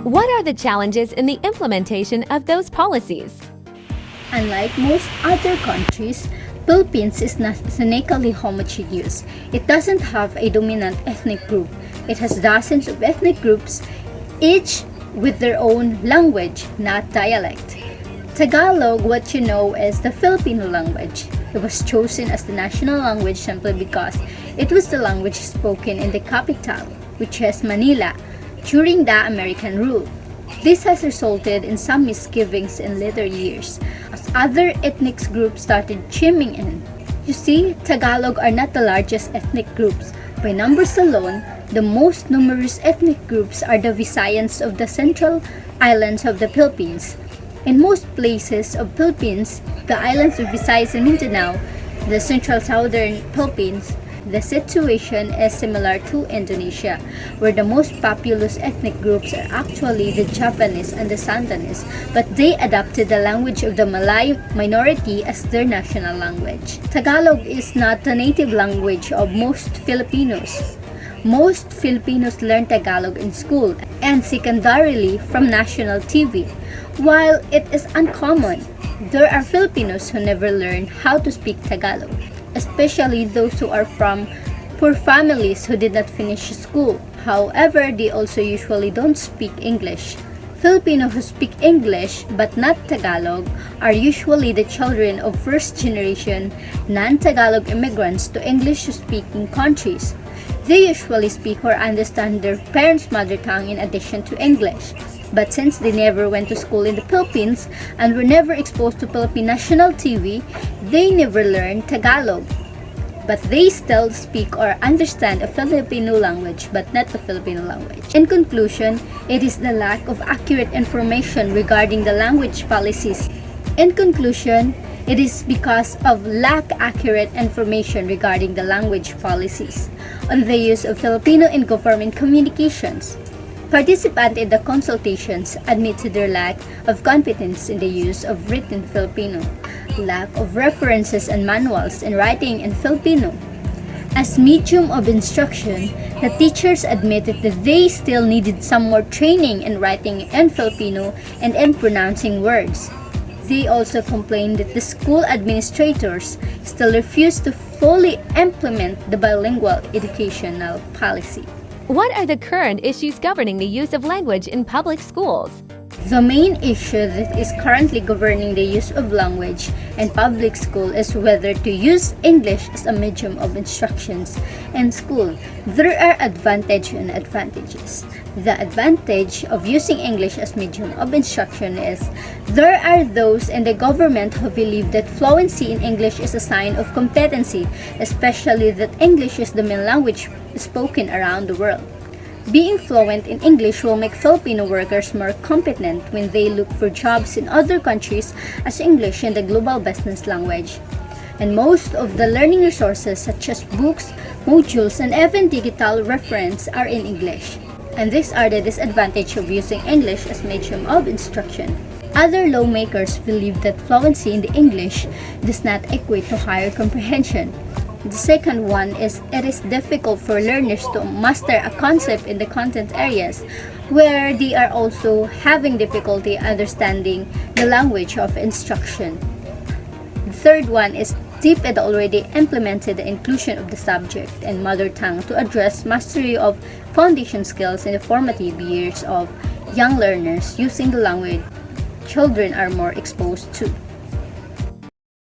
What are the challenges in the implementation of those policies? Unlike most other countries, Philippines is not ethnically homogeneous. It doesn't have a dominant ethnic group. It has dozens of ethnic groups, each with their own language, not dialect. Tagalog, what you know, is the Filipino language. It was chosen as the national language simply because it was the language spoken in the capital, which is Manila, during the American rule. This has resulted in some misgivings in later years, as other ethnic groups started chiming in. You see, Tagalog are not the largest ethnic groups. By numbers alone, the most numerous ethnic groups are the Visayans of the central islands of the Philippines. In most places of Philippines, the islands of Visayas and Mindanao, the central southern Philippines, the situation is similar to Indonesia, where the most populous ethnic groups are actually the Javanese and the Santanese, but they adopted the language of the Malay minority as their national language. Tagalog is not the native language of most Filipinos. Most Filipinos learn Tagalog in school and secondarily from national TV. While it is uncommon, there are Filipinos who never learn how to speak Tagalog, especially those who are from poor families who did not finish school. However, they also usually don't speak English. Filipinos who speak English but not Tagalog are usually the children of first-generation non-Tagalog immigrants to English-speaking countries. They usually speak or understand their parents' mother tongue in addition to English. But since they never went to school in the Philippines and were never exposed to Philippine national TV, they never learned Tagalog. But they still speak or understand a Filipino language but not the Filipino language. In conclusion, it is the lack of accurate information regarding the language policies. In conclusion, it is because of lack accurate information regarding the language policies on the use of Filipino in government communications. Participants in the consultations admitted their lack of competence in the use of written Filipino, lack of references and manuals in writing in Filipino. As medium of instruction, the teachers admitted that they still needed some more training in writing in Filipino and in pronouncing words. They also complained that the school administrators still refuse to fully implement the bilingual educational policy. What are the current issues governing the use of language in public schools? The main issue that is currently governing the use of language in public school is whether to use English as a medium of instructions in school. There are advantages and advantages. The advantage of using English as medium of instruction is there are those in the government who believe that fluency in English is a sign of competency, especially that English is the main language spoken around the world. Being fluent in English will make Filipino workers more competent when they look for jobs in other countries as English is the global business language. And most of the learning resources such as books, modules, and even digital reference are in English. And these are the disadvantages of using English as medium of instruction. Other lawmakers believe that fluency in the English does not equate to higher comprehension. The second one is it is difficult for learners to master a concept in the content areas where they are also having difficulty understanding the language of instruction. The third one is TPED already implemented the inclusion of the subject and mother tongue to address mastery of foundation skills in the formative years of young learners using the language children are more exposed to.